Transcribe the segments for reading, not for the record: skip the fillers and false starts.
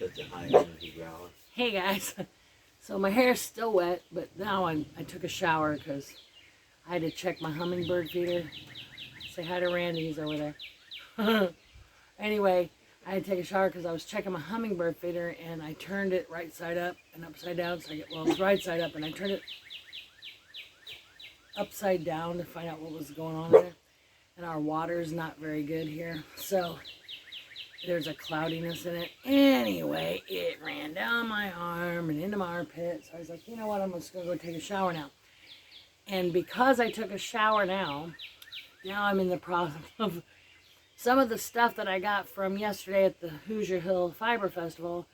Such a high energy growler. Hey guys, so my hair's still wet, but now I took a shower because I had to check my hummingbird feeder. Say hi to Randy, he's over there. Anyway, I had to take a shower because I was checking my hummingbird feeder and I turned it right side up and upside down. So it was right side up and I turned it upside down to find out what was going on there. And our water is not very good here, so there's a cloudiness in it. Anyway, it ran down my arm and into my armpit. So I was like, you know what, I'm just going to go take a shower now. And because I took a shower now I'm in the process of some of the stuff that I got from yesterday at the Hoosier Hill Fiber Festival.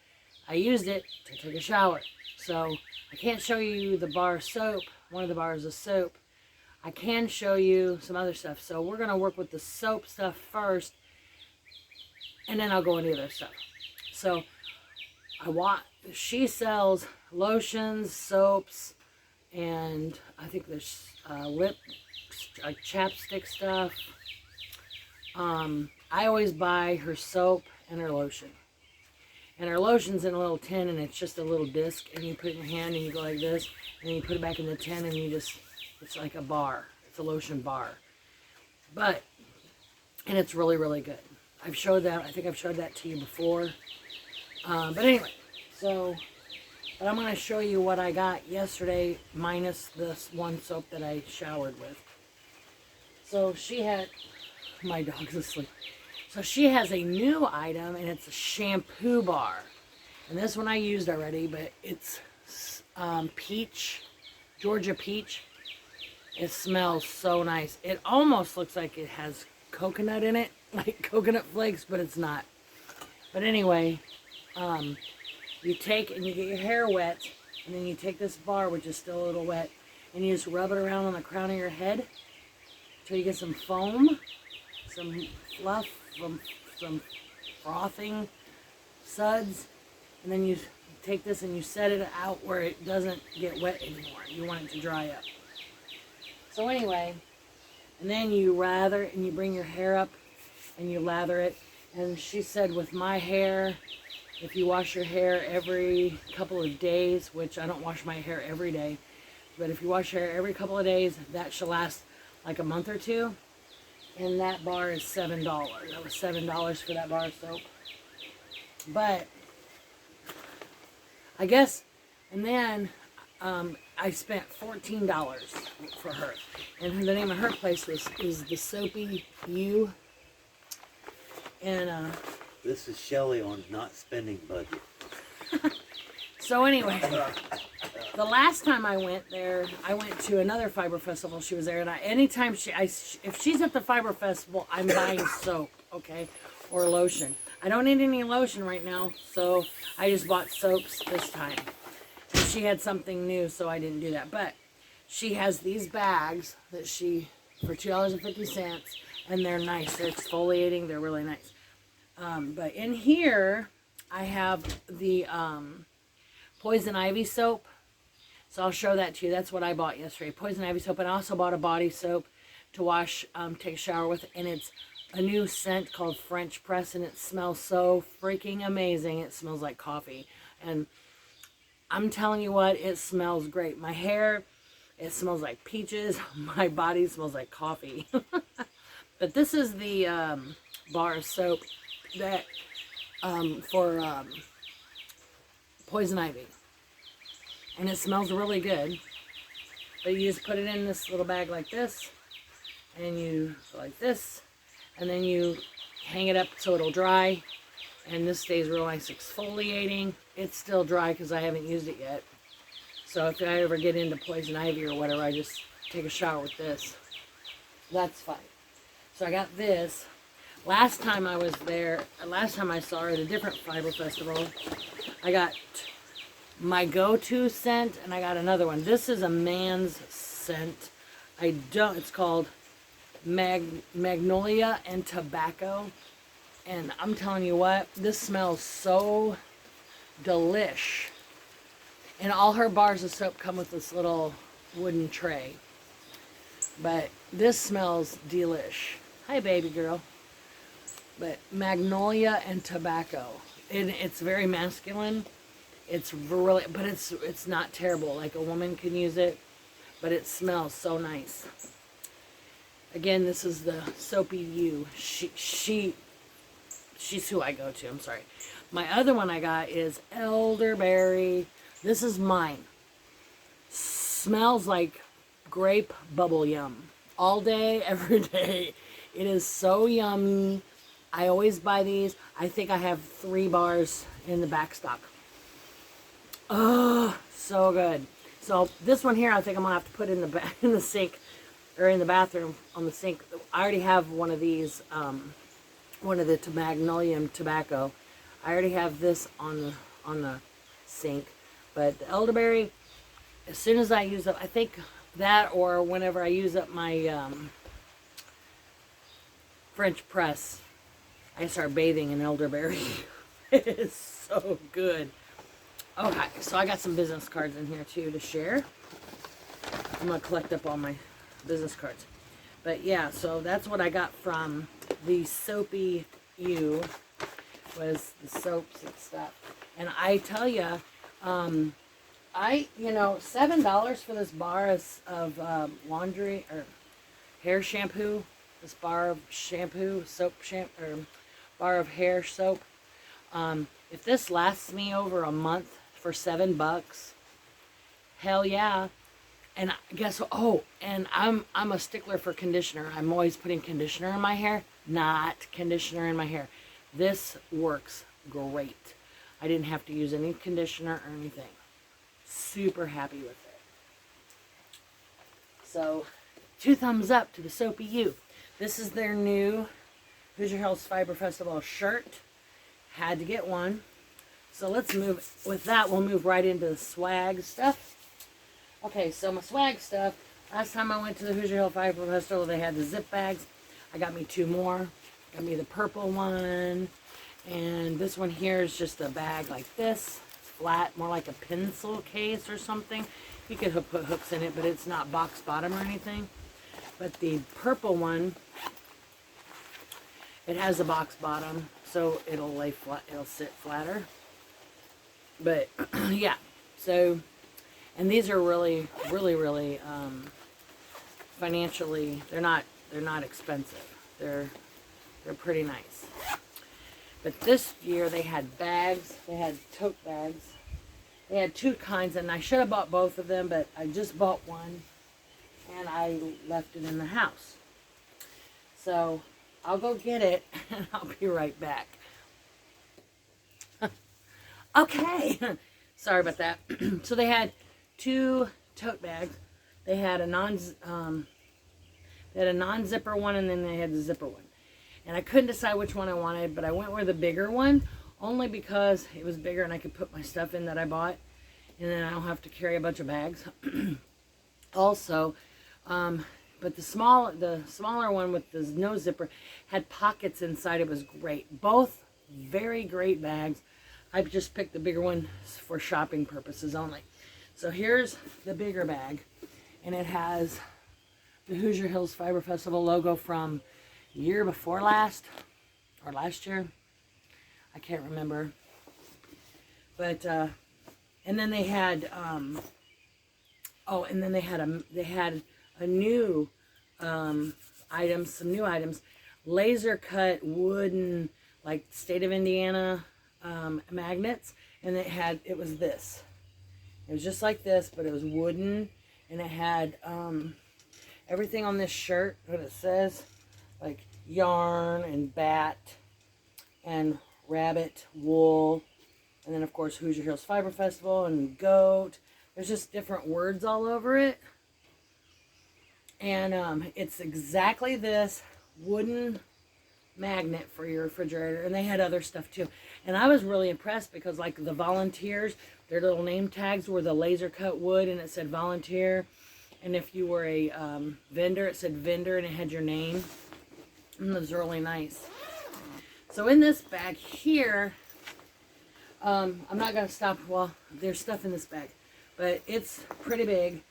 I used it to take a shower. So I can't show you the bar of soap, one of the bars of soap. I can show you some other stuff. So we're going to work with the soap stuff first, and then I'll go into the other stuff. So she sells lotions, soaps, and I think there's chapstick stuff. I always buy her soap and her lotion. And her lotion's in a little tin, and it's just a little disc, and you put it in your hand and you go like this, and then you put it back in the tin, and it's like a bar. It's a lotion bar. And it's really, really good. I've showed that. I think I've showed that to you before. But anyway, but I'm going to show you what I got yesterday minus this one soap that I showered with. So my dog's asleep. So she has a new item, and it's a shampoo bar. And this one I used already, but it's peach, Georgia peach. It smells so nice. It almost looks like it has coconut in it, like coconut flakes, but it's not. But anyway, you take and you get your hair wet, and then you take this bar, which is still a little wet, and you just rub it around on the crown of your head until you get some foam, some fluff, some frothing suds, and then you take this and you set it out where it doesn't get wet anymore. You want it to dry up. So anyway, and then you lather and you bring your hair up and you lather it. And she said with my hair, if you wash your hair every couple of days, which I don't wash my hair every day, but if you wash your hair every couple of days, that should last like a month or two. And that bar is $7. That was $7 for that bar of soap. But I guess, and then I spent $14 for her. And the name of her place is the SOAPY U. And this is Shelley on not spending budget. So anyway, the last time I went there, I went to another fiber festival. She was there, and anytime if she's at the fiber festival, I'm buying soap, okay, or lotion. I don't need any lotion right now, so I just bought soaps this time. And she had something new, so I didn't do that. But she has these bags that for $2.50, and they're nice. They're exfoliating. They're really nice. But in here, I have the Poison Ivy soap. So I'll show that to you. That's what I bought yesterday. Poison Ivy soap. And I also bought a body soap to wash, take a shower with. And it's a new scent called French Press. And it smells so freaking amazing. It smells like coffee. And I'm telling you what, it smells great. My hair, it smells like peaches. My body smells like coffee. But this is the bar of soap that for Poison Ivy. And it smells really good. But you just put it in this little bag like this. And you go like this. And then you hang it up so it'll dry. And this stays real nice exfoliating. It's still dry because I haven't used it yet. So if I ever get into Poison Ivy or whatever, I just take a shower with this. That's fine. So I got this. Last time I was there, last time I saw her at a different fiber festival, I got my go-to scent, and I got another one. This is a man's scent. It's called Magnolia and Tobacco. And I'm telling you what, this smells so delish. And all her bars of soap come with this little wooden tray. But this smells delish. Hi, baby girl. But Magnolia and Tobacco. it's very masculine. It's really, but it's not terrible. Like a woman can use it, but it smells so nice. Again, this is the Soapy U. She's who I go to. I'm sorry. My other one I got is elderberry. This is mine. Smells like grape bubble yum. All day, every day. It is so yummy. I always buy these. I think I have 3 bars in the back stock. Oh, so good. So this one here, I think I'm gonna have to put in the sink, or in the bathroom on the sink. I already have one of these, one of the Magnolia tobacco. I already have this on the sink, but the elderberry, as soon as I use up, I think that, or whenever I use up my French press, I start bathing in elderberry. It is so good. Okay, so I got some business cards in here too to share. I'm gonna collect up all my business cards. But yeah, so that's what I got from the Soapy U, was the soaps and stuff. And I tell you, $7 for this bar of laundry or hair shampoo. This bar of shampoo, or bar of hair soap. If this lasts me over a month for $7, hell yeah. And guess what? Oh, and I'm a stickler for conditioner. I'm always putting conditioner in my hair, not conditioner in my hair. This works great. I didn't have to use any conditioner or anything. Super happy with it. So, 2 thumbs up to the Soapy U. This is their new Hoosier Hills Fiber Festival shirt. Had to get one. So let's move, with that we'll move right into the swag stuff. Okay, so my swag stuff. Last time I went to the Hoosier Hill Fiber Festival, they had the zip bags. I got me 2 more. Got me the purple one. And this one here is just a bag like this. It's flat, more like a pencil case or something. You could put hooks in it, but it's not box bottom or anything. But the purple one, it has a box bottom, so it'll lay flat, it'll sit flatter. But yeah, so, and these are really financially, they're not expensive. They're pretty nice. But this year they had bags, they had tote bags. They had 2 kinds, and I should have bought both of them, but I just bought one and I left it in the house. So I'll go get it and I'll be right back. Okay. Sorry about that. So they had 2 tote bags. They had a non-zipper one, and then they had the zipper one. And I couldn't decide which one I wanted, but I went with the bigger one, only because it was bigger and I could put my stuff in that I bought, and then I don't have to carry a bunch of bags. Also, but the smaller one with the no zipper had pockets inside. It was great. Both very great bags. I just picked the bigger one for shopping purposes only. So here's the bigger bag, and it has the Hoosier Hills Fiber Festival logo from year before last, or last year. I can't remember. But and then they had they had a new items, some new items, laser cut wooden, like state of Indiana magnets, and it was this. It was just like this, but it was wooden, and it had everything on this shirt, what it says, like yarn and bat and rabbit wool, and then of course Hoosier Hills Fiber Festival and goat. There's just different words all over it, and it's exactly this wooden magnet for your refrigerator. And they had other stuff too, and I was really impressed because like the volunteers, their little name tags were the laser cut wood, and it said volunteer, and if you were a vendor, it said vendor, and it had your name, and it was really nice. So in this bag here, I'm not going to stop. Well, there's stuff in this bag, but it's pretty big.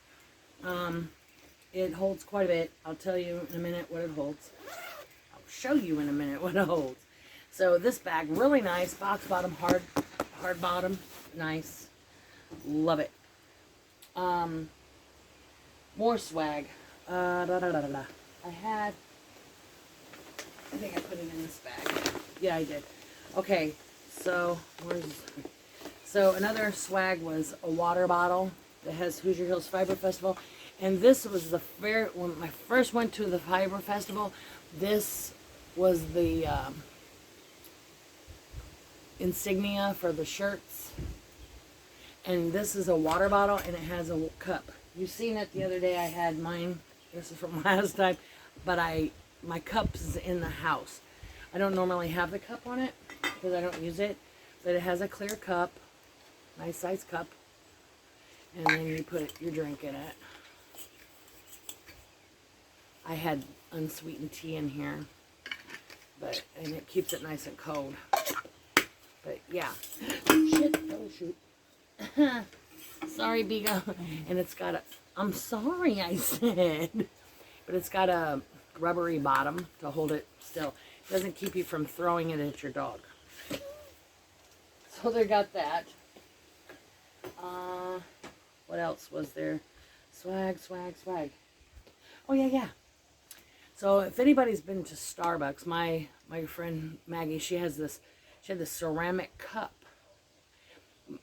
It holds quite a bit. I'll tell you in a minute what it holds. I'll show you in a minute what it holds. So this bag, really nice. Box bottom, hard bottom. Nice. Love it. More swag. I think I put it in this bag. Yeah, I did. Okay, so so another swag was a water bottle that has Hoosier Hills Fiber Festival. And this was the when I first went to the Fiber Festival, this was the insignia for the shirts. And this is a water bottle, and it has a cup. You seen it the other day. I had mine. This is from last time, but my cup's in the house. I don't normally have the cup on it because I don't use it, but it has a clear cup, nice size cup, and then you put your drink in it. I had unsweetened tea in here, and it keeps it nice and cold. But yeah, shit, oh shoot. Sorry, Biga. And it's got a, I'm sorry, I said. But it's got a rubbery bottom to hold it still. It doesn't keep you from throwing it at your dog. So they got that. What else was there? Swag. Oh, yeah. So if anybody's been to Starbucks, my friend Maggie, she had this ceramic cup.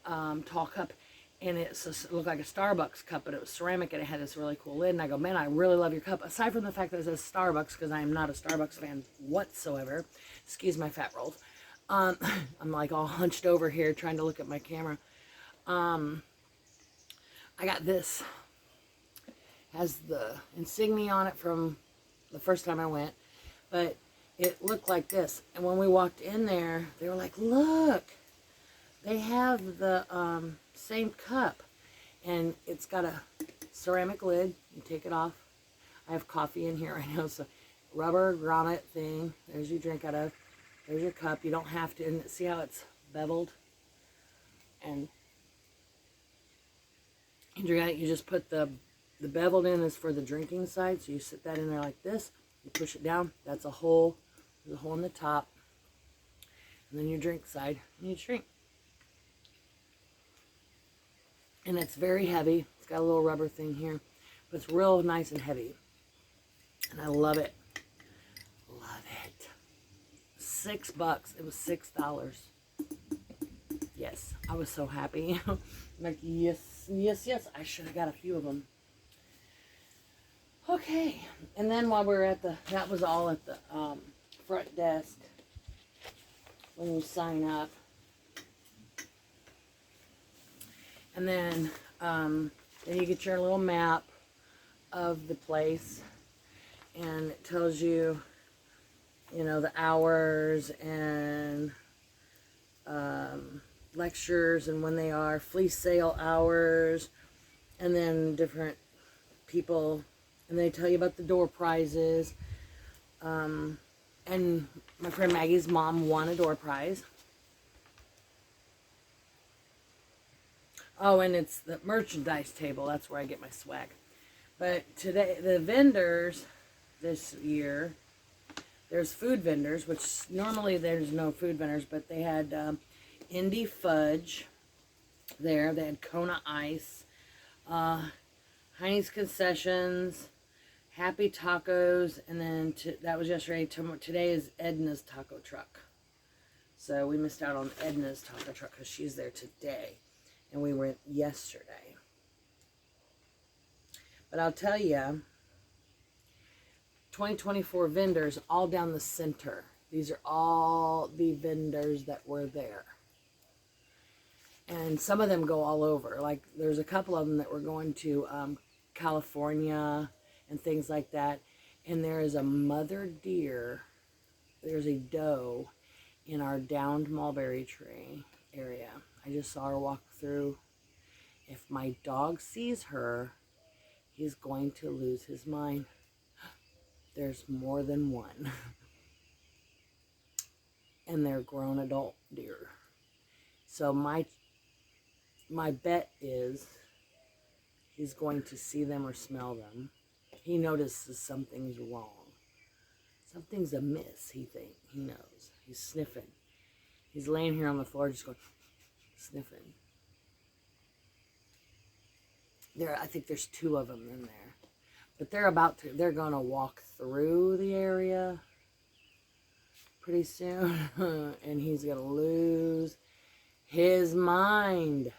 Tall cup, and it looked like a Starbucks cup, but it was ceramic, and it had this really cool lid. And I go, man, I really love your cup. Aside from the fact that it says Starbucks, because I am not a Starbucks fan whatsoever. Excuse my fat rolls. I'm like all hunched over here trying to look at my camera. I got this. Has the insignia on it from the first time I went, but it looked like this. And when we walked in there, they were like, look. They have the same cup, and it's got a ceramic lid. You take it off. I have coffee in here right now, so rubber grommet thing. There's your drink out of. There's your cup. You don't have to. And see how it's beveled? And you drink out. You just put the beveled in is for the drinking side, so you sit that in there like this. You push it down. That's a hole. There's a hole in the top, and then your drink side, and you drink. And it's very heavy. It's got a little rubber thing here. But it's real nice and heavy. And I love it. Love it. $6. It was $6. Yes. I was so happy. Like, yes. I should have got a few of them. Okay. And then while we were at that was all at the front desk. When you sign up. And then you get your little map of the place, and it tells you, the hours and lectures and when they are, flea sale hours, and then different people, and they tell you about the door prizes. And my friend Maggie's mom won a door prize. Oh, and it's the merchandise table. That's where I get my swag. But today, the vendors this year, there's food vendors, which normally there's no food vendors, but they had Indie Fudge there. They had Kona Ice, Heine's Concessions, Happy Tacos, and then that was yesterday. Today is Edna's Taco Truck. So we missed out on Edna's Taco Truck because she's there today. And we went yesterday. But I'll tell you, 2024 vendors all down the center. These are all the vendors that were there. And some of them go all over. Like, there's a couple of them that were going to California and things like that. And there is a mother deer. There's a doe in our downed mulberry tree area. I just saw her walk through. If my dog sees her, he's going to lose his mind. There's more than one. And they're grown adult deer. So my bet is he's going to see them or smell them. He notices something's wrong. Something's amiss, he knows. He's sniffing. He's laying here on the floor just going, sniffing. I think there's 2 of them in there. But they're going to walk through the area pretty soon. And he's going to lose his mind.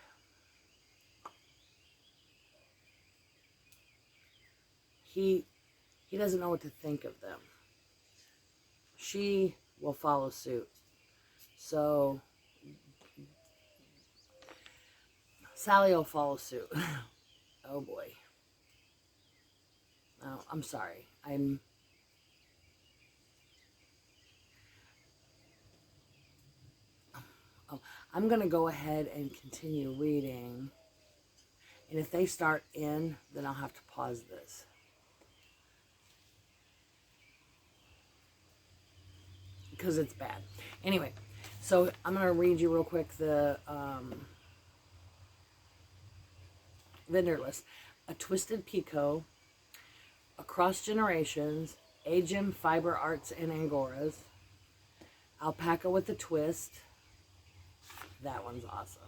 He doesn't know what to think of them. She will follow suit. So Sally will follow suit. Oh boy. Oh, I'm sorry. I'm going to go ahead and continue reading. And if they start in, then I'll have to pause this. Because it's bad. Anyway, so I'm going to read you real quick the vendor list. A Twisted Pico, Across Generations, Agem Fiber Arts and Angoras, Alpaca with a Twist. That one's awesome.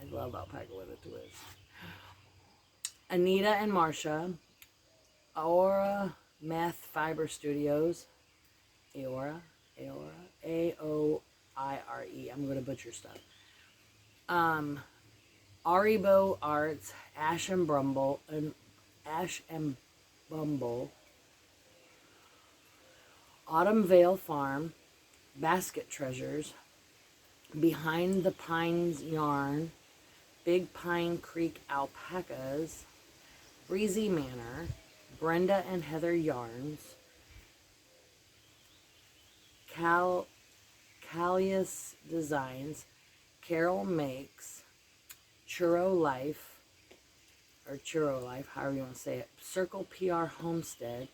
I love Alpaca with a Twist. Anita and Marsha, Aura Meth Fiber Studios, Aora, A-O-I-R-E. I'm going to butcher stuff. Aribo Arts, Ash and Bumble, Autumn Vale Farm, Basket Treasures, Behind the Pines Yarn, Big Pine Creek Alpacas, Breezy Manor, Brenda and Heather Yarns, Callius Designs, Carol Makes, Churro Life, however you want to say it, Circle PR Homestead,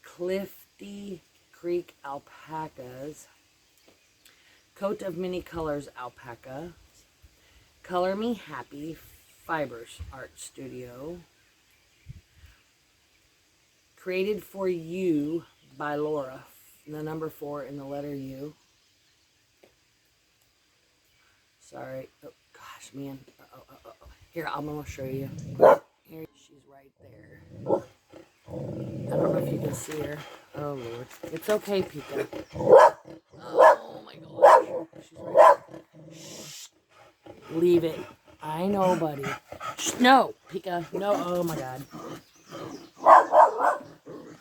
Clifty Creek Alpacas, Coat of Many Colors Alpaca, Color Me Happy Fibers Art Studio, Created for You by Laura, the number 4 in the letter U. Sorry. Oh, gosh, man. Here, I'm going to show you. Here, she's right there. I don't know if you can see her. Oh, Lord. It's okay, Pika. Oh, my gosh. She's right there. Shh. Leave it. I know, buddy. Shh. No, Pika. No. Oh, my God.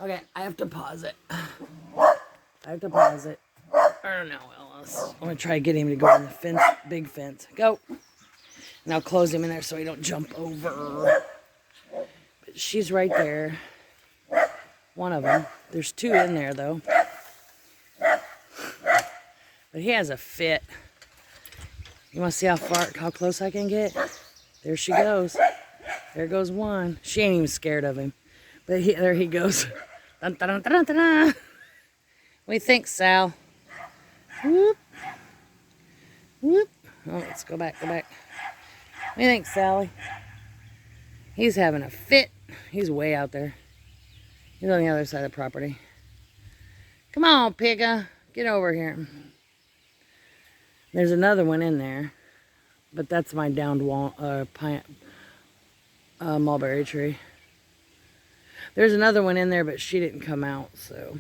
Okay, I have to pause it. I don't know, Ellis. I'm going to try to get him to go in the fence, big fence. Go. And I'll close him in there so he don't jump over. But she's right there. One of them. There's 2 in there, though. But he has a fit. You want to see how close I can get? There she goes. There goes one. She ain't even scared of him. But there he goes. Dun, dun, dun, dun, dun, dun. What do you think, Sal? Whoop. Whoop. Oh, let's go back. What do you think, Sally? He's having a fit. He's way out there. He's on the other side of the property. Come on, Pigga. Get over here. There's another one in there. But that's my downed mulberry tree. There's another one in there, but she didn't come out, so.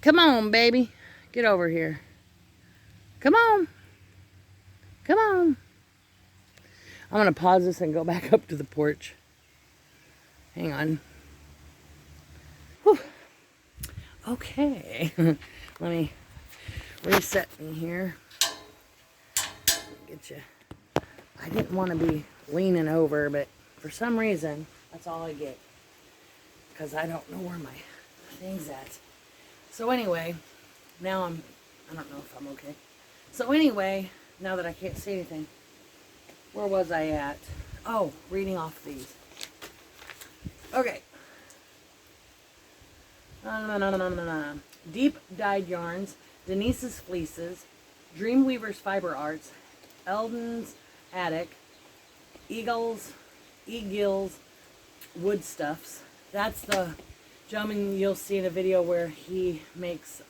Come on, baby. Get over here. Come on. Come on. I'm going to pause this and go back up to the porch. Hang on. Whew. Okay. Let me reset in here. Get you. I didn't want to be leaning over, but for some reason, that's all I get. Because I don't know where my thing's at. So anyway, now I don't know if I'm okay. So anyway, now that I can't see anything, where was I at? Oh, reading off these. Okay. Deep Dyed Yarns, Denise's Fleeces, Dreamweaver's Fiber Arts, Eldon's Attic, Eagles Wood Stuffs. That's the gentleman you'll see in a video where he makes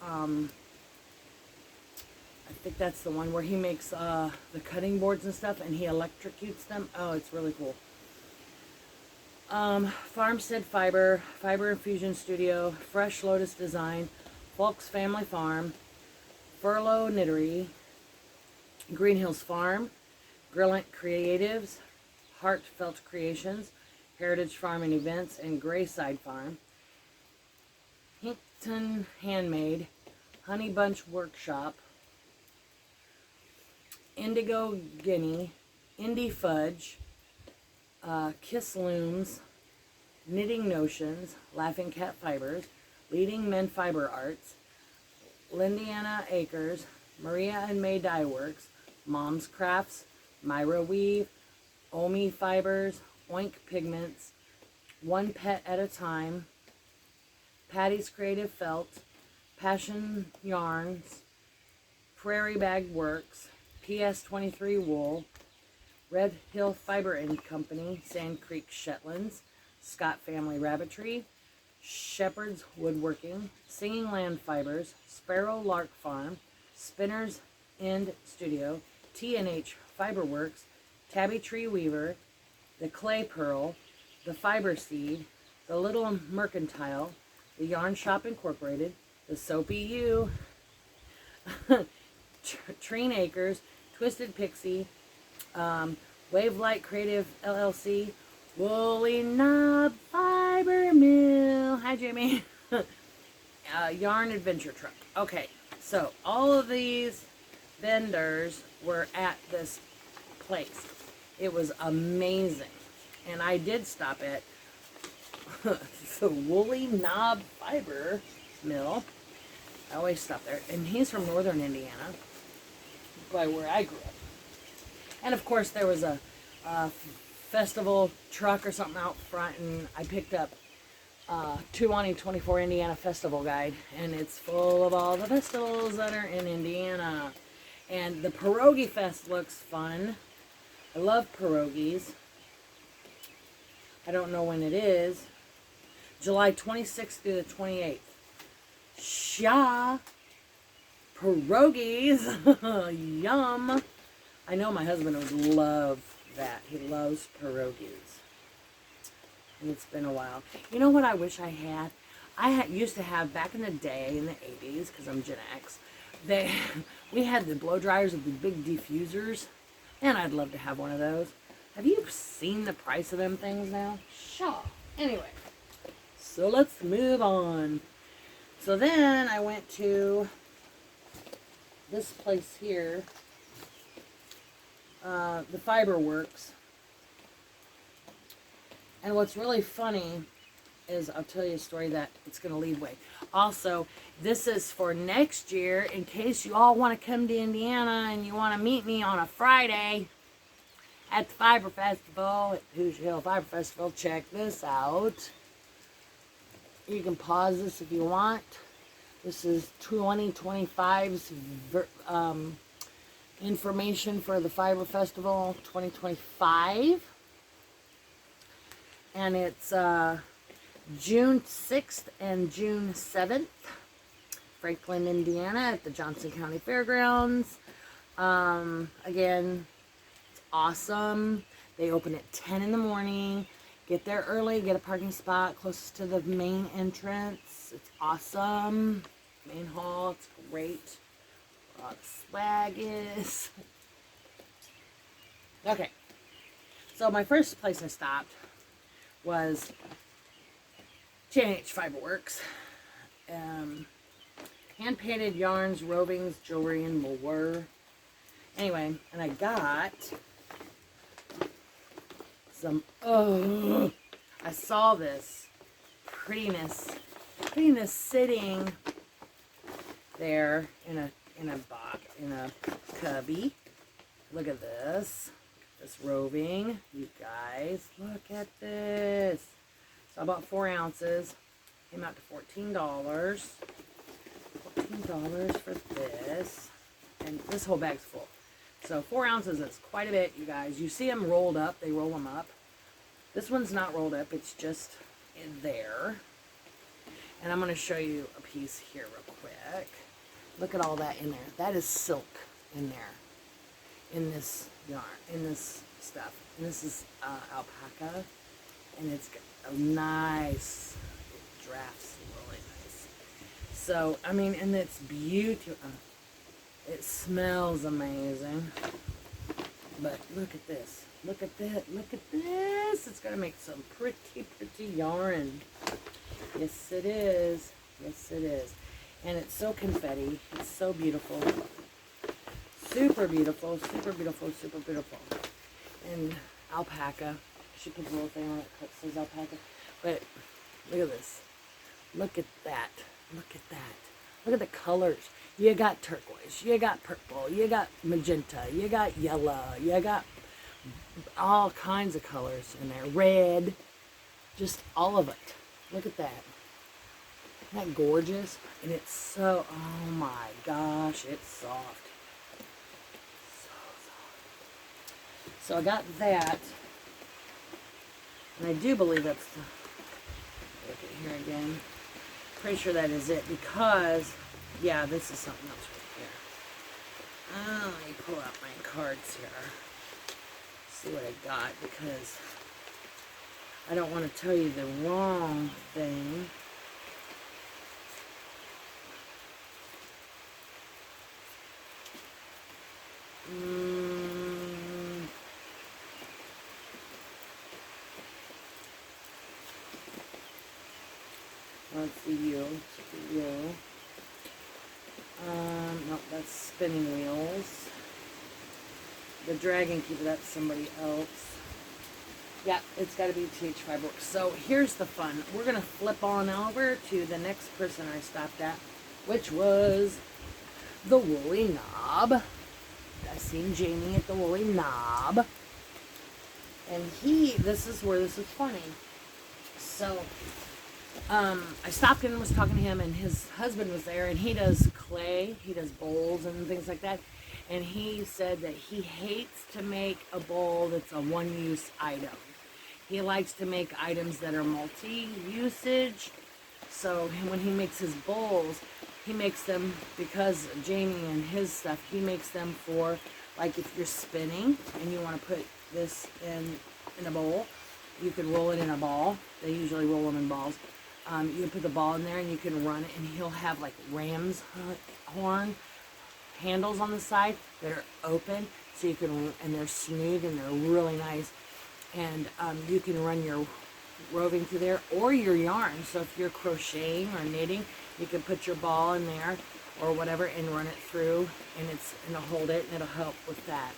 I think that's the one where he makes the cutting boards and stuff, and he electrocutes them. Oh, it's really cool. Farmstead Fiber, Fiber Infusion Studio, Fresh Lotus Design, Folks Family Farm, Furlough Knittery, Green Hills Farm, Grillant Creatives, Heartfelt Creations, Heritage Farm and Events, and Grayside Farm, Hinkton Handmade, Honey Bunch Workshop, Indigo Guinea, Indie Fudge, Kiss Looms, Knitting Notions, Laughing Cat Fibers, Leading Men Fiber Arts, Lindiana Acres, Maria and May Dye Works, Mom's Crafts, Myra Weave, Omi Fibers, Oink Pigments, One Pet at a Time, Patty's Creative Felt, Passion Yarns, Prairie Bag Works, PS23 Wool, Red Hill Fiber and Company, Sand Creek Shetlands, Scott Family Rabbitry, Shepherd's Woodworking, Singing Land Fibers, Sparrow Lark Farm, Spinners End Studio, T&H Fiberworks, Tabby Tree Weaver, The Clay Pearl, The Fiber Seed, The Little Mercantile, The Yarn Shop Incorporated, The Soapy U, Treen Acres, Twisted Pixie, Wave Light Creative LLC, Woolly Knob Fiber Mill. Hi, Jamie. Yarn Adventure Truck. Okay, so all of these vendors were at this place. It was amazing. And I did stop at the Woolly Knob Fiber Mill. I always stop there. And he's from northern Indiana, by where I grew up. And of course, there was a festival truck or something out front, and I picked up 22024 Indiana Festival Guide, and it's full of all the festivals that are in Indiana. And the Pierogi Fest looks fun. I love pierogies. I don't know when it is. July 26th through the 28th. Sha! Pierogies! Yum! I know my husband would love that. He loves pierogies. And it's been a while. You know what I wish I had? Used to have, back in the day, in the 80s, because I'm Gen X, we had the blow dryers with the big diffusers. And I'd love to have one of those. Have you seen the price of them things now? Sure. Anyway, so let's move on. So then I went to this place here, the Fiber Works. And what's really funny is, I'll tell you a story that it's going to lead way. Also, this is for next year, in case you all want to come to Indiana and you want to meet me on a Friday at the Fiber Festival, at Hoosier Hill Fiber Festival. Check this out. You can pause this if you want. This is 2025's information for the Fiber Festival 2025. And it's June 6th and June 7th, Franklin, Indiana, at the Johnson County Fairgrounds. Again, it's awesome. They open at 10 in the morning. Get there early, get a parking spot closest to the main entrance. It's awesome. Main hall, it's great. A lot of swag is. Okay. So my first place I stopped was T&H Fiberworks. Hand-painted yarns, rovings, jewelry, and more. Anyway, and I got some, I saw this prettiness sitting there in a box, in a cubby. Look at this. This roving, you guys, look at this. So I bought 4 ounces, came out to $14. $14 for this, and this whole bag's full. So 4 ounces is quite a bit, you guys. You see them rolled up, they roll them up. This one's not rolled up, it's just in there. And I'm going to show you a piece here real quick. Look at all that in there. That is silk in there. In this yarn, in this stuff. And this is alpaca. And it's a nice, it drafts really nice. So, I mean, and it's beautiful. It smells amazing. But look at this. Look at that. Look at this. It's going to make some pretty, pretty yarn. Yes, it is. Yes, it is. And it's so confetti. It's so beautiful. Super beautiful. Super beautiful. Super beautiful. And alpaca. She puts a little thing on it that says alpaca. But look at this. Look at that. Look at that. Look at the colors. You got turquoise. You got purple. You got magenta. You got yellow. You got all kinds of colors in there. Red. Just all of it. Look at that. Isn't that gorgeous? And it's so, oh my gosh, it's soft. So soft. So I got that. And I do believe that's the, look at here again. Pretty sure that is it because, yeah, this is something else right here. Let me pull out my cards here. See what I got because I don't want to tell you the wrong thing. That's the U. The U. No, that's spinning wheels. The Dragon Keeper, that's somebody else. Yeah, it's got to be TH Fiberworks. So here's the fun. We're going to flip on over to the next person I stopped at, which was the Woolly Knob. I seen Jamie at the Woolly Knob. And this is where this is funny. So, I stopped in and was talking to him, and his husband was there, and he does clay. He does bowls and things like that. And he said that he hates to make a bowl that's a one-use item. He likes to make items that are multi-usage. So when he makes his bowls, he makes them, because Jamie and his stuff, he makes them for, like if you're spinning and you want to put this in a bowl, you can roll it in a ball. They usually roll them in balls. You can put the ball in there and you can run it, and he'll have like ram's horn handles on the side that are open, so you can, and they're smooth and they're really nice. And you can run your roving through there or your yarn. So if you're crocheting or knitting, you can put your ball in there or whatever and run it through, and it'll hold it and it'll help with that.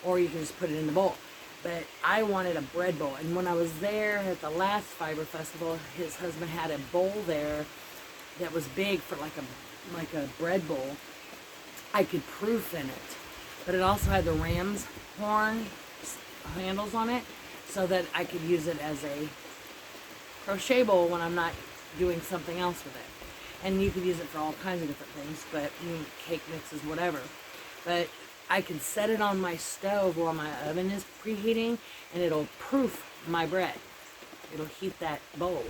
Or you can just put it in the bowl. But I wanted a bread bowl, and when I was there at the last Fiber Festival, his husband had a bowl there that was big for like a bread bowl. I could proof in it, but it also had the ram's horn handles on it, so that I could use it as a crochet bowl when I'm not doing something else with it. And you could use it for all kinds of different things, but cake mixes, whatever. But I can set it on my stove while my oven is preheating, and it'll proof my bread. It'll heat that bowl,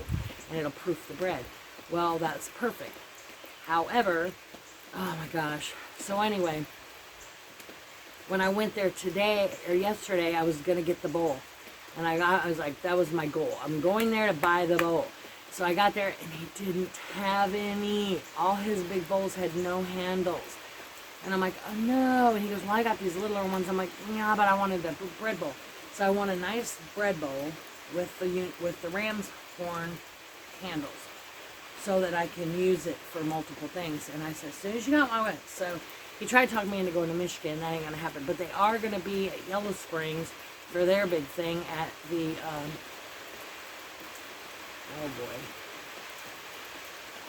and it'll proof the bread. Well, that's perfect. However, oh my gosh. So anyway, when I went there today, or yesterday, I was going to get the bowl. And I was like, that was my goal. I'm going there to buy the bowl. So I got there, and he didn't have any. All his big bowls had no handles. And I'm like, oh no. And he goes, well, I got these littler ones. I'm like, yeah, but I wanted the bread bowl. So I want a nice bread bowl with the ram's horn handles, so that I can use it for multiple things. And I said, as soon as you got my way. So he tried to talk me into going to Michigan. That ain't going to happen. But they are going to be at Yellow Springs for their big thing at the, oh boy.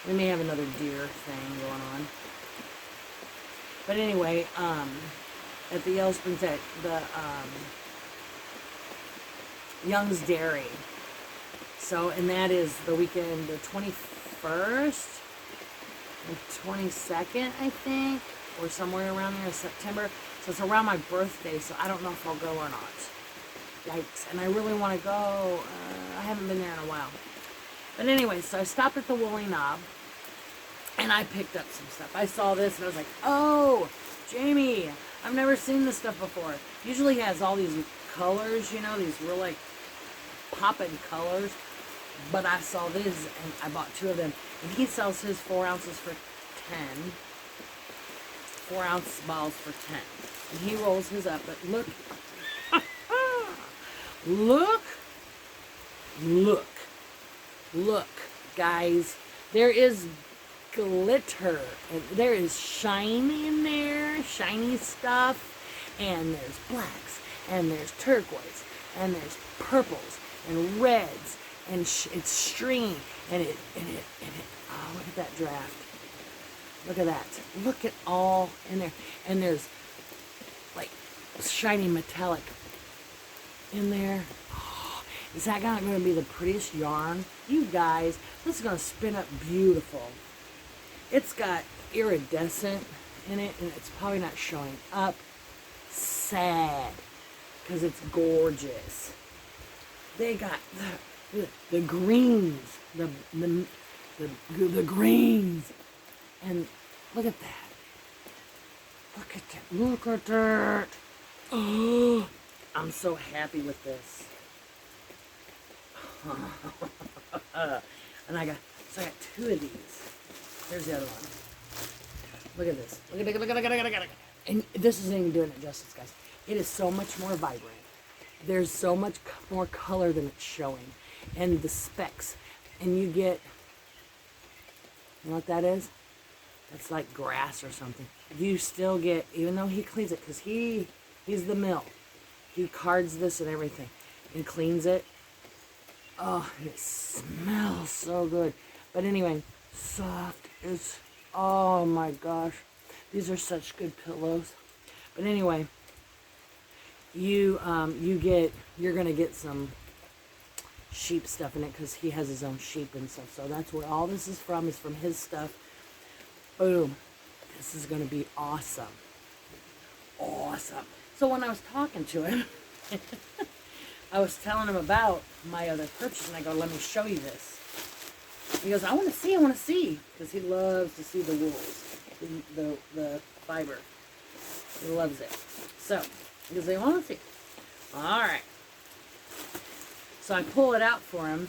We may have another deer thing going on. But anyway, at the Yellow Springs at the Young's Dairy. So, and that is the weekend, the 21st and 22nd, I think, or somewhere around there in September. So it's around my birthday, so I don't know if I'll go or not. Yikes. And I really want to go. I haven't been there in a while. But anyway, so I stopped at the Woolly Knob, And I picked up some stuff. I saw this and I was like, oh, Jamie, I've never seen this stuff before. Usually he has all these colors, you know, these real like popping colors. But I saw this and I bought 2 of them. And he sells his 4 ounces for 10. 4-ounce balls for 10. And he rolls his up. But look. Look, guys. There is glitter. And there is shine in there. Shiny stuff. And there's blacks. And there's turquoise. And there's purples. And reds. And it's stringy. And it. Oh, look at that draft. Look at that. Look at all in there. And there's like shiny metallic in there. Oh, is that not going to be the prettiest yarn? You guys, this is going to spin up beautiful. It's got iridescent in it, and it's probably not showing up. Sad. Because it's gorgeous. They got the greens. The greens. And look at that. Look at that. Look at that. Oh, I'm so happy with this. And I got 2 of these. Here's the other one. Look at this. Look at. And this isn't even doing it justice, guys. It is so much more vibrant. There's so much more color than it's showing. And the specks. And you get, you know what that is? It's like grass or something. You still get, even though he cleans it, because he's the mill. He cards this and everything and cleans it. Oh, and it smells so good. But anyway, soft. It's, oh my gosh. These are such good pillows. But anyway, you're going to get some sheep stuff in it because he has his own sheep and stuff. So that's where all this is from his stuff. Boom. This is going to be awesome. Awesome. So when I was talking to him, I was telling him about my other purchase, and I go, let me show you this. He goes, I want to see. Because he loves to see the wools, the fiber. He loves it. So, he goes, I want to see. All right. So I pull it out for him,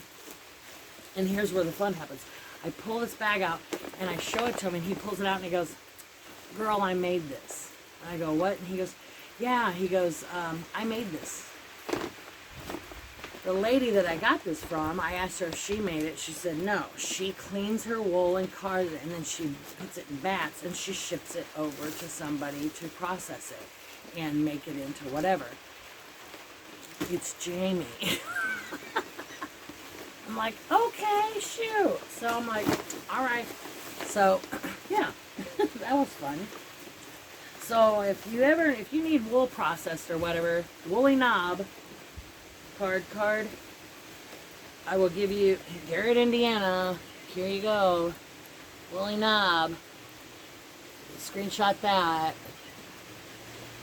and here's where the fun happens. I pull this bag out, and I show it to him, and he pulls it out, and he goes, girl, I made this. And I go, what? And he goes, yeah. He goes, I made this. The lady that I got this from, I asked her if she made it. She said no. She cleans her wool and cards it, and then she puts it in bats, and she ships it over to somebody to process it and make it into whatever. It's Jamie. I'm like, okay, shoot. So I'm like, all right. So, yeah, that was fun. So if you need wool processed or whatever, Woolly Knob, card, I will give you, Garrett, Indiana, here you go, Woolly Knob, screenshot that.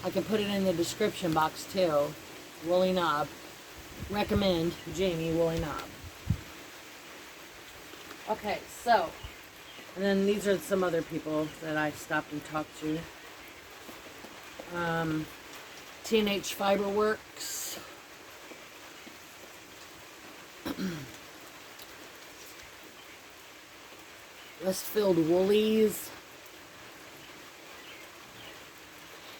I can put it in the description box too, Woolly Knob, recommend Jamie Woolly Knob. Okay, so, and then these are some other people that I stopped and talked to. T&H Fiberworks. Westfield Woolies.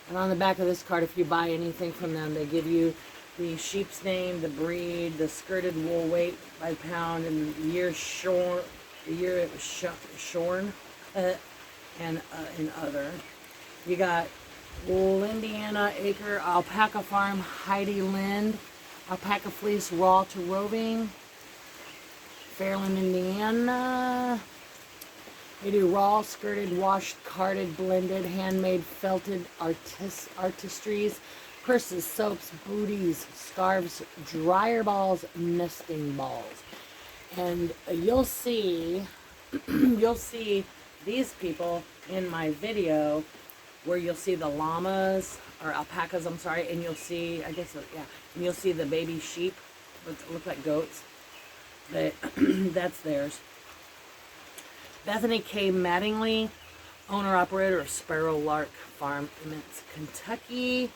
And on the back of this card, if you buy anything from them, they give you the sheep's name, the breed, the skirted wool weight by pound, and the year it was shorn, and other. You got Wool, Indiana, Acre, Alpaca Farm, Heidi Lind, Alpaca Fleece, Raw to Roving, Fairland, Indiana. They do raw, skirted, washed, carded, blended, handmade, felted artistries, purses, soaps, booties, scarves, dryer balls, nesting balls. And you'll see these people in my video where you'll see the llamas, or alpacas, I'm sorry, and you'll see, I guess, yeah, and you'll see the baby sheep, that look like goats, but that's theirs. Bethany K. Mattingly, owner-operator of Sparrow Lark Farm, Emmons, Kentucky.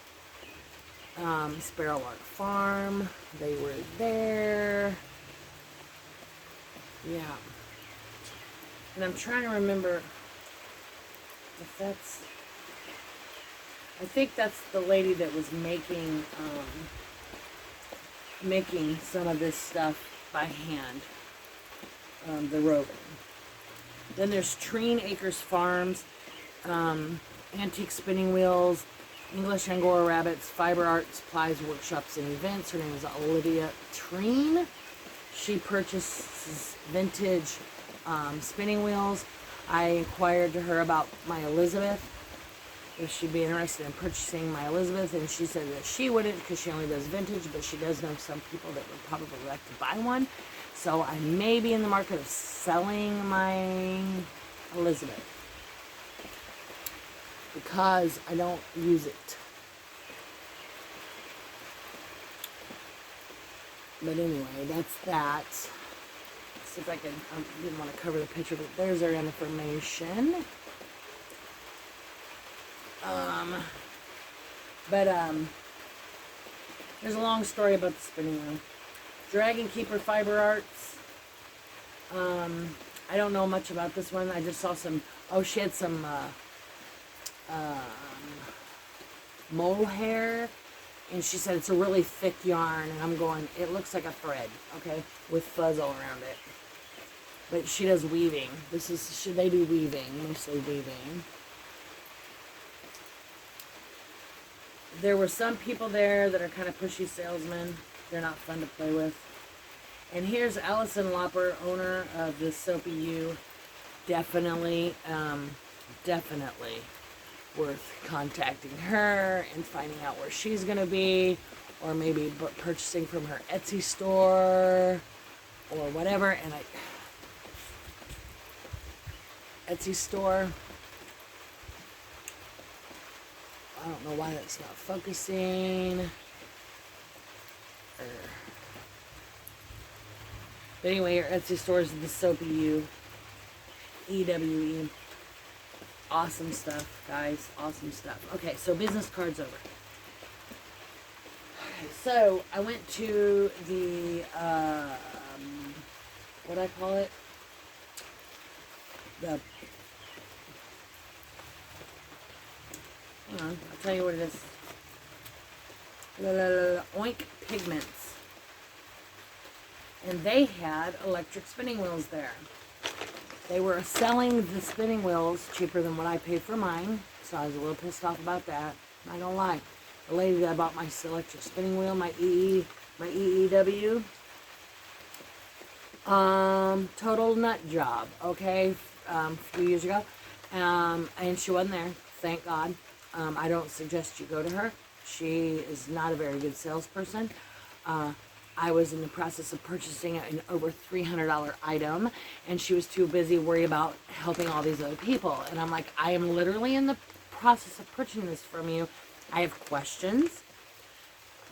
Sparrow Lark Farm. They were there. Yeah. And I'm trying to remember if that's... I think that's the lady that was making some of this stuff by hand. The roving. Then there's Treen Acres Farms, antique spinning wheels, English Angora rabbits, fiber art supplies, workshops, and events. Her name is Olivia Treen. She purchases vintage spinning wheels. I inquired to her about my Elizabeth, if she'd be interested in purchasing my Elizabeth, and she said that she wouldn't because she only does vintage, but she does know some people that would probably like to buy one. So I may be in the market of selling my Elizabeth because I don't use it. But anyway, that's that. Let's see if I can, I didn't want to cover the picture, but there's their information. There's a long story about the spinning wheel. Dragon Keeper Fiber Arts. I don't know much about this one. I just saw some, she had some mohair, and she said it's a really thick yarn, and I'm going, it looks like a thread, okay, with fuzz all around it. But she does weaving. They do weaving, mostly weaving. There were some people there that are kind of pushy salesmen. They're not fun to play with. And here's Allison Lopper, owner of the SOAPY U. Definitely worth contacting her and finding out where she's going to be, or maybe purchasing from her Etsy store or whatever. And Etsy store. I don't know why that's not focusing. But anyway, your Etsy store is the SOAPY U. EWE. Awesome stuff, guys. Awesome stuff. Okay, so business cards over. Okay, so I went to the, what I call it? Hang on, I'll tell you what it is. Oink Pigments. And they had electric spinning wheels there. They were selling the spinning wheels cheaper than what I paid for mine, so I was a little pissed off about that. Not gonna lie. The lady that I bought my electric spinning wheel, my EEW, total nut job, okay, a few years ago, and she wasn't there, thank God. I don't suggest you go to her. She is not a very good salesperson. I was in the process of purchasing an over $300 item, and she was too busy worried about helping all these other people. And I'm like, I am literally in the process of purchasing this from you. I have questions.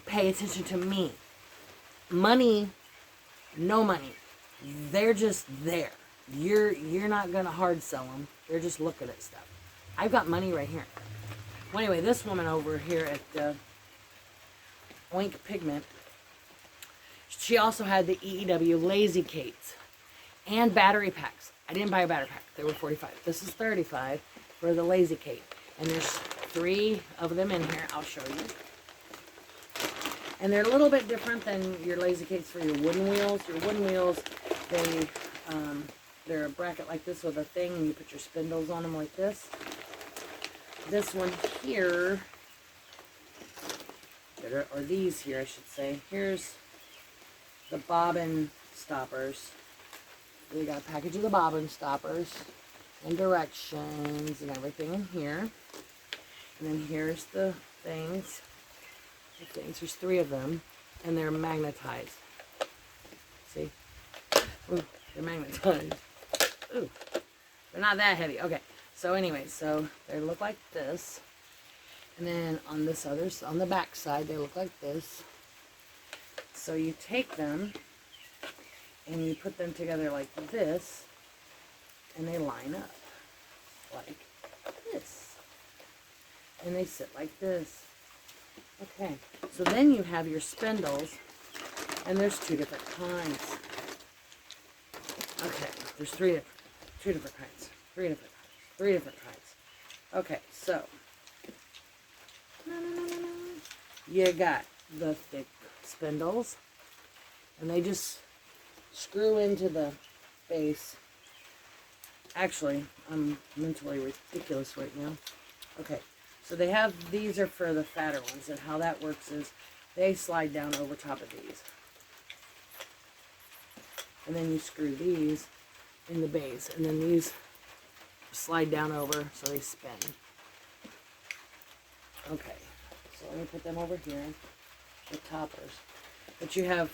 Pay attention to me. Money, no money. They're just there. You're not gonna hard sell them. They're just looking at stuff. I've got money right here. Well, anyway, this woman over here at Oink Pigment, she also had the EEW Lazy Cates and battery packs. I didn't buy a battery pack. They were $45. This is $35 for the Lazy Cate. And there's 3 of them in here. I'll show you. And they're a little bit different than your Lazy Cates for your wooden wheels. Your wooden wheels, they're a bracket like this with a thing, and you put your spindles on them like this. This one here, or these here, I should say. Here's the bobbin stoppers. We got a package of the bobbin stoppers and directions and everything in here. And then here's the things. There's 3 of them, and they're magnetized. See? Ooh, they're magnetized. Ooh, they're not that heavy. Okay. So anyway, so they look like this, and then on this on the back side, they look like this. So you take them and you put them together like this, and they line up like this. And they sit like this. Okay, so then you have your spindles, and there's two different kinds. Okay, there's three different kinds. Three different kinds. Okay, so you got the thick spindles, and they just screw into the base. Actually, I'm mentally ridiculous right now. Okay, so they have, these are for the fatter ones, and how that works is they slide down over top of these. And then you screw these in the base, and then these slide down over so they spin. Okay, so let me put them over here, the toppers. But you have,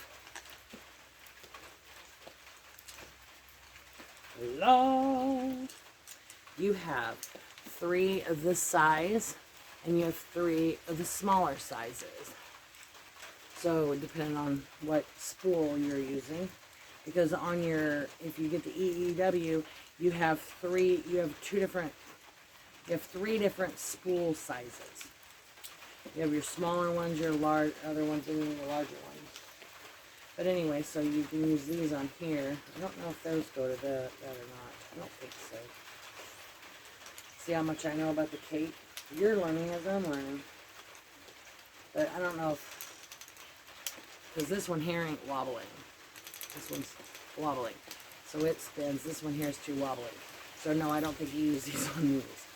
you have 3 of this size, and you have 3 of the smaller sizes. So depending on what spool you're using, because on your, if you get the EEW, you have 3 different spool sizes. You have your smaller ones, your other ones, and then your larger ones. But anyway, so you can use these on here. I don't know if those go to that or not. I don't think so. See how much I know about the cake? You're learning as I'm learning. But I don't know if, because this one here ain't wobbling. This one's wobbling. So it spins. This one here is too wobbly. So no, I don't think you use these on these.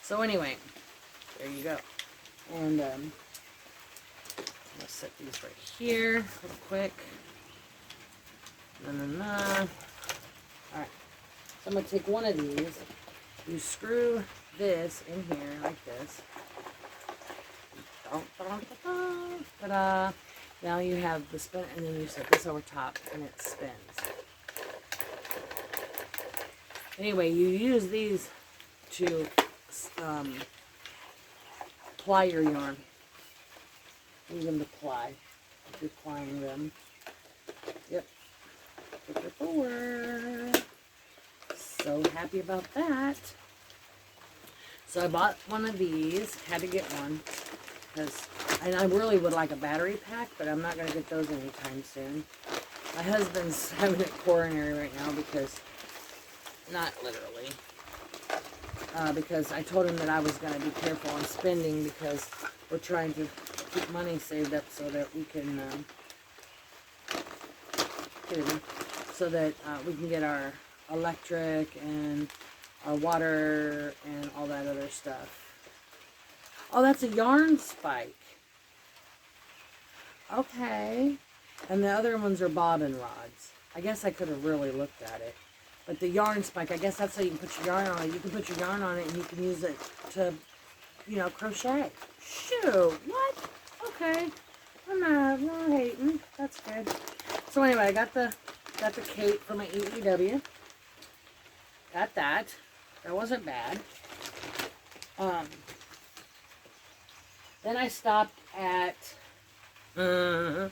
So anyway, there you go. And I'm going to set these right here real quick. Alright. So I'm going to take one of these. You screw this in here like this. Ta-da! Now you have the spin, and then you set this over top, and it spins. Anyway, you use these to ply your yarn. Use them to ply if you're plying them. Yep. Flip forward. So happy about that. So I bought one of these. Had to get one. And I really would like a battery pack, but I'm not going to get those anytime soon. My husband's having a coronary right now because, not literally, because I told him that I was going to be careful on spending because we're trying to keep money saved up so that we can, we can get our electric and our water and all that other stuff. Oh, that's a yarn spike. Okay. And the other ones are bobbin rods. I guess I could have really looked at it. But the yarn spike, I guess that's how you can put your yarn on it. You can put your yarn on it and you can use it to, crochet. Shoot, what? Okay. I'm not hating. That's good. So anyway, I got the cape for my EEW. Got that. That wasn't bad. Then I stopped at, I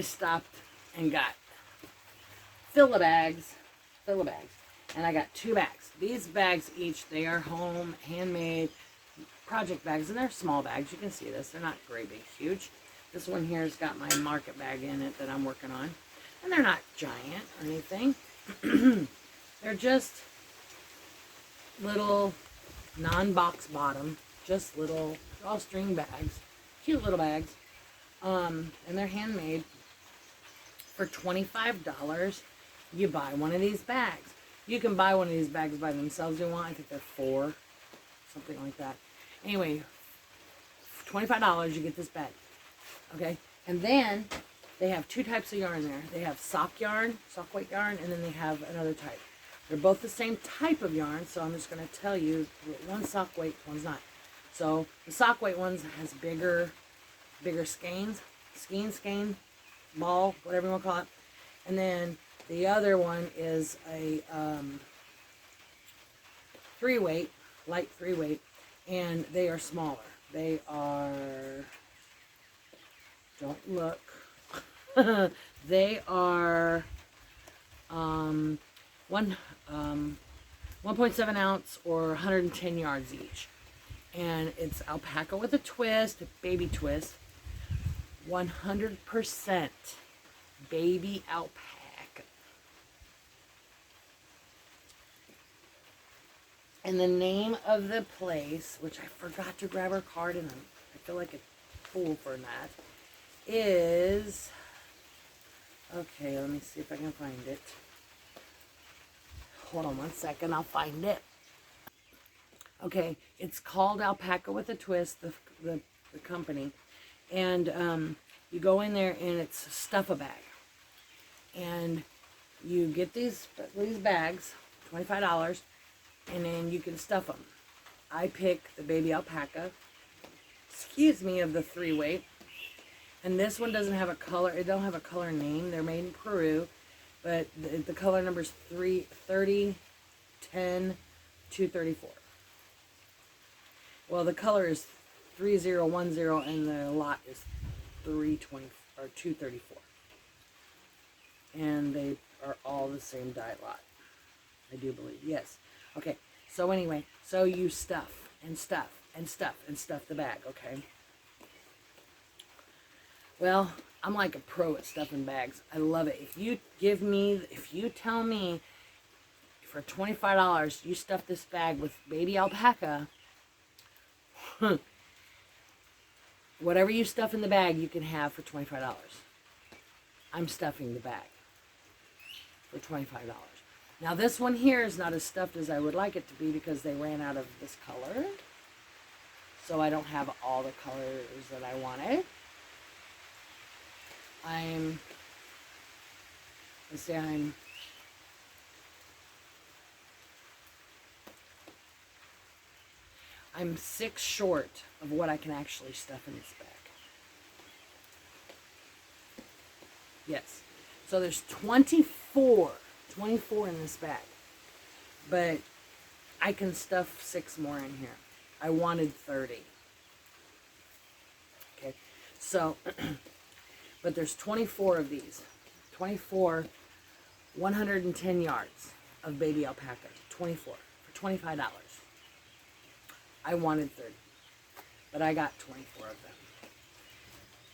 stopped and got fill a bags, and I got 2 bags. These bags each, they are home, handmade, project bags, and they're small bags. You can see this. They're not great big, huge. This one here has got my market bag in it that I'm working on, and they're not giant or anything. They're just little non-box bottom, just little drawstring bags, cute little bags, and they're handmade. For $25, you buy one of these bags. You can buy one of these bags by themselves if you want. I think they're $4, something like that. Anyway, for $25, you get this bag. Okay, and then they have 2 types of yarn there. They have sock weight yarn, and then they have another type. They're both the same type of yarn, so I'm just going to tell you, one's sock weight, one's not. So the sock weight ones has bigger skeins, ball, whatever you want to call it. And then the other one is a 3-weight, light 3-weight, and they are smaller. They are, don't look, they are one 1.7 ounce or 110 yards each. And it's alpaca with a twist, a baby twist. 100% baby alpaca. And the name of the place, which I forgot to grab her card and I feel like a fool for that, is, okay, let me see if I can find it. Hold on one second, I'll find it. Okay, it's called Alpaca with a Twist, the company. And you go in there and it's Stuff-A-Bag. And you get these bags, $25, and then you can stuff them. I pick the baby alpaca, of the 3-weight. And this one doesn't have a color, it don't have a color name. They're made in Peru. But the color number is 330, 10, 234. Well, the color is 3010 and the lot is 320 or 234. And they are all the same dye lot. I do believe. Yes. Okay. So anyway, so you stuff and stuff and stuff and stuff the bag, okay? Well, I'm like a pro at stuffing bags. I love it. If you tell me for $25 you stuff this bag with baby alpaca, whatever you stuff in the bag you can have for $25. I'm stuffing the bag for $25. Now this one here is not as stuffed as I would like it to be because they ran out of this color. So I don't have all the colors that I wanted. I'm 6 short of what I can actually stuff in this bag. Yes. So there's 24 in this bag. But I can stuff 6 more in here. I wanted 30. Okay. So, but there's 24 of these. 24, 110 yards of baby alpaca. 24 for $25. I wanted 30, but I got 24 of them.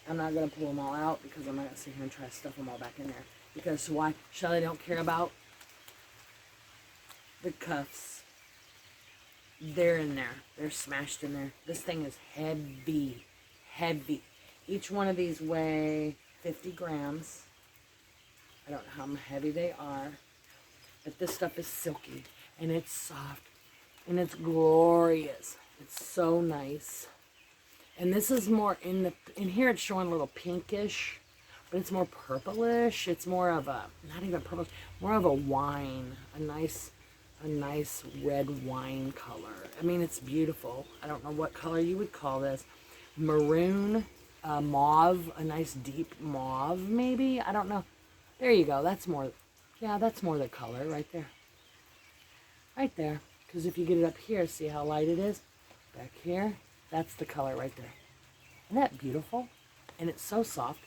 I'm not going to pull them all out because I'm not going to sit here and try to stuff them all back in there. Because why? Shelley don't care about the cuffs. They're in there. They're smashed in there. This thing is heavy. Heavy. Each one of these weigh 50 grams. I don't know how heavy they are. But this stuff is silky. And it's soft. And it's glorious. It's so nice. And this is more in here it's showing a little pinkish, but it's more purplish. It's more of a, not even purple, more of a wine, a nice red wine color. I mean, it's beautiful. I don't know what color you would call this. Maroon, mauve, a nice deep mauve maybe. I don't know. There you go. That's more, yeah, that's more the color right there. Right there. Because if you get it up here, see how light it is? Back here, that's the color right there. Isn't that beautiful? And it's so soft.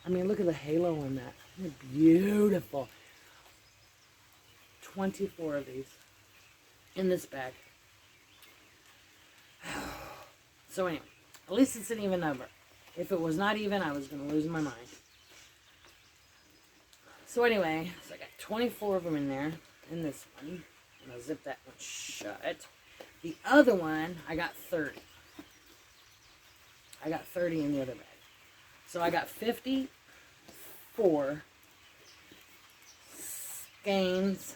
I mean, look at the halo on that. Isn't it beautiful? 24 of these in this bag. So anyway, at least it's an even number. If it was not even, I was going to lose my mind. So anyway, so I got 24 of them in there, in this one. And I'll zip that one shut. The other one, I got 30. I got 30 in the other bag. So I got 54 skeins,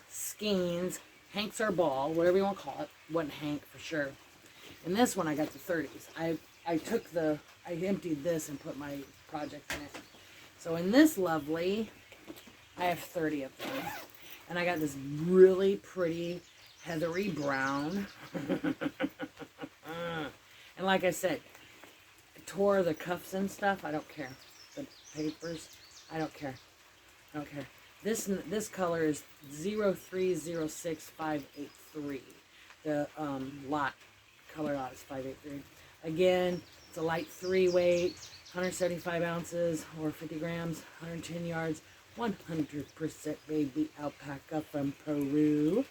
Hanks or ball, whatever you want to call it. Wasn't Hank for sure. And this one I got the 30s. I emptied this and put my project in it. So in this lovely, I have 30 of them. And I got this really pretty heathery brown. And like I said, I tore the cuffs and stuff. I don't care. The papers, I don't care. I don't care. This color is 0306583. The color lot is 583. Again, it's a light 3-weight, 175 ounces or 50 grams, 110 yards, 100% baby alpaca from Peru.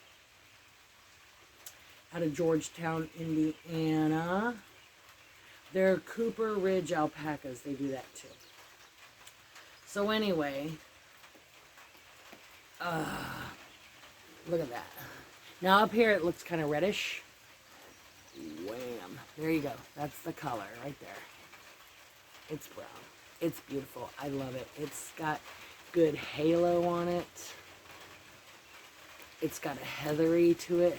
Out of Georgetown, Indiana. They're Cooper Ridge alpacas. They do that too. So anyway, look at that. Now up here it looks kind of reddish. Wham. There you go. That's the color right there. It's brown. It's beautiful. I love it. It's got good halo on it. It's got a heathering to it.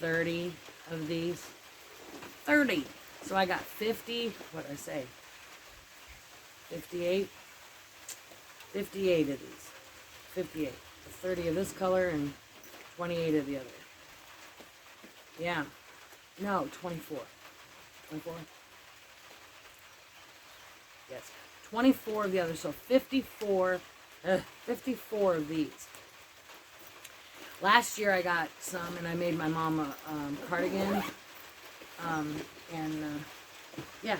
30 of these. 30. So I got 50. What did I say? 58. 58 of these. 58. 30 of this color and 28 of the other. Yeah. No, 24. 24? Yes. 24 of the other. So 54 of these. Last year I got some and I made my mom a cardigan. Yeah.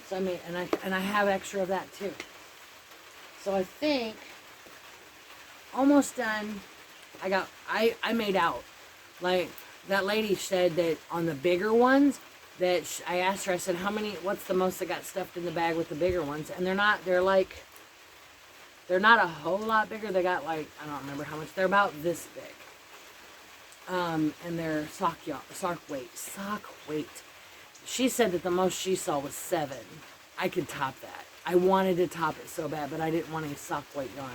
So I made, and I have extra of that too. So I think almost done. I made out. Like that lady said that on the bigger ones that I asked her, I said, what's the most that got stuffed in the bag with the bigger ones? And they're not a whole lot bigger. They got like, I don't remember how much. They're about this big. And they're sock weight. She said that the most she saw was 7. I could top that. I wanted to top it so bad, but I didn't want any sock weight yarn.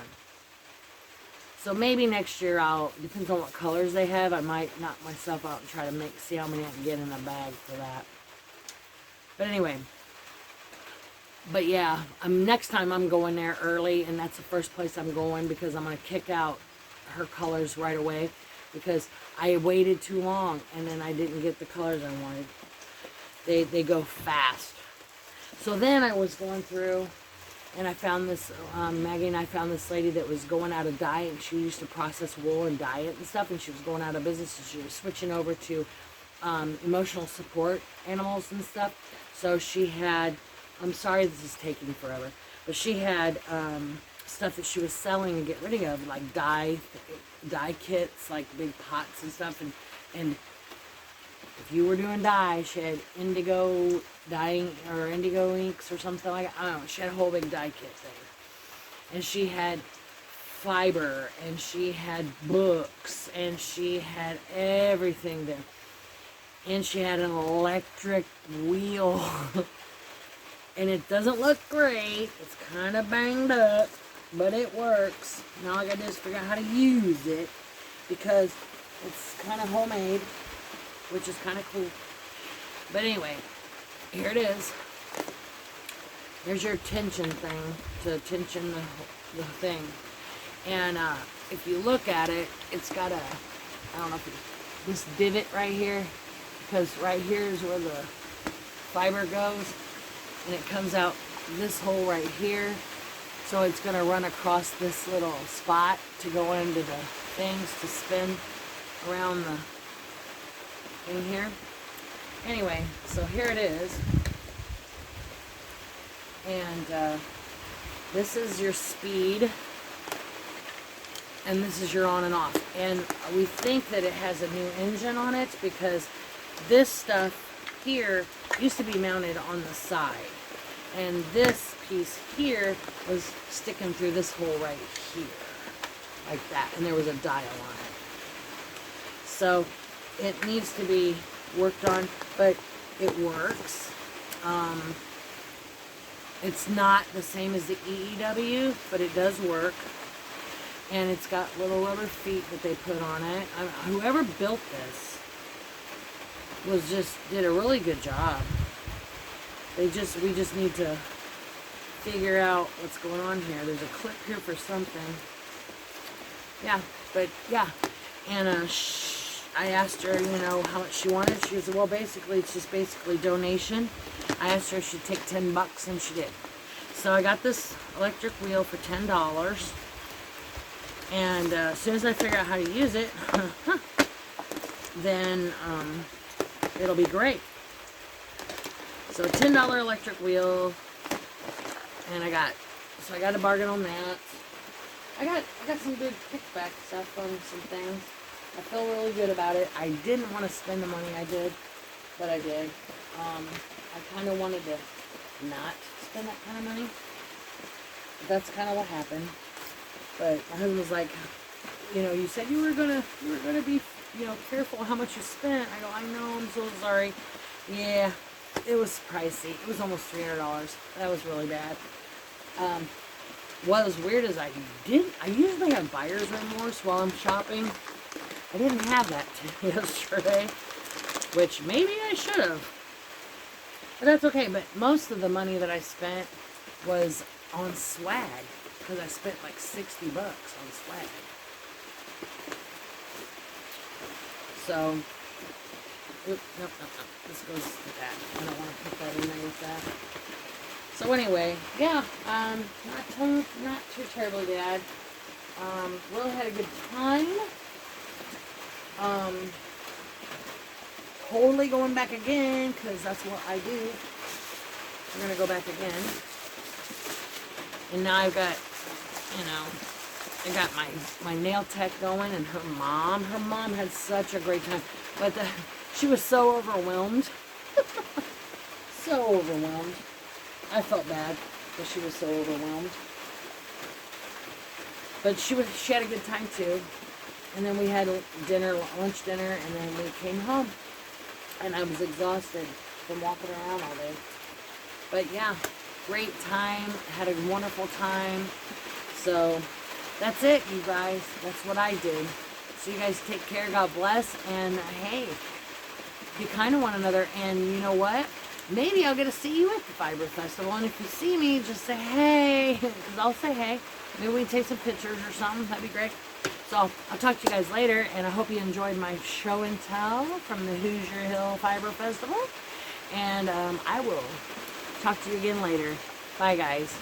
So maybe next year depends on what colors they have, I might knock myself out and try to see how many I can get in a bag for that. But anyway. But yeah, next time I'm going there early, and that's the first place I'm going because I'm going to kick out her colors right away because I waited too long and then I didn't get the colors I wanted. They go fast. So then I was going through and I found this, Maggie and I found this lady that was going out of dye, and she used to process wool and dye it and stuff, and she was going out of business, and she was switching over to emotional support animals and stuff. So she had, I'm sorry this is taking forever, but she had stuff that she was selling and get rid of, like dye kits, like big pots and stuff, and if you were doing dye, she had indigo dyeing or indigo inks or something like that. I don't know. She had a whole big dye kit thing, and she had fiber, and she had books, and she had everything there, and she had an electric wheel. And it doesn't look great. It's kind of banged up, but it works. Now I gotta just figure out how to use it because it's kind of homemade, which is kind of cool. But anyway, here it is. There's your tension thing to tension the thing. And if you look at it, it's got I don't know if this divot right here, because right here is where the fiber goes. And it comes out this hole right here. So it's going to run across this little spot to go into the things to spin around the thing here. Anyway, so here it is. And this is your speed. And this is your on and off. And we think that it has a new engine on it because this stuff here used to be mounted on the side. And this piece here was sticking through this hole right here. Like that. And there was a dial on it. So it needs to be worked on, but it works. It's not the same as the EEW, but it does work. And it's got little rubber feet that they put on it. Whoever built this did a really good job. We just need to figure out what's going on here. There's a clip here for something. Yeah, but yeah. And I asked her, how much she wanted. She said, well, basically, it's just basically donation. I asked her if she'd take $10, and she did. So I got this electric wheel for $10. And as soon as I figure out how to use it, then it'll be great. So $10 electric wheel, And I got a bargain on that. I got some good kickback stuff on some things. I feel really good about it. I didn't want to spend the money I did, but I did. I kind of wanted to not spend that kind of money. That's kind of what happened. But my husband was like, you know, you said you were gonna be, you know, careful how much you spent. I go, I know, I'm so sorry. Yeah, it was pricey. It was almost $300. That was really bad. What was weird is I usually have buyer's remorse while I'm shopping. I didn't have that yesterday, which maybe I should have. But that's okay. But most of the money that I spent was on swag, because I spent like $60 on swag. So, nope. This goes to that. I don't want to put that in there with that. So anyway, yeah, not too terribly bad. Really had a good time. Totally going back again, because that's what I do. I'm going to go back again. And now I've got, you know, I got my nail tech going, and her mom had such a great time. But she was so overwhelmed. So overwhelmed. I felt bad because she was so overwhelmed. But she had a good time too. And then we had lunch dinner, and then we came home. And I was exhausted from walking around all day. But yeah, great time. Had a wonderful time. So that's it, you guys. That's what I did. So you guys take care. God bless. And hey, be kind to one another. And you know what? Maybe I'll get to see you at the Fiber Festival. And if you see me, just say hey. Because I'll say hey. Maybe we can take some pictures or something. That'd be great. So I'll talk to you guys later. And I hope you enjoyed my show and tell from the Hoosier Hill Fiber Festival. And I will talk to you again later. Bye, guys.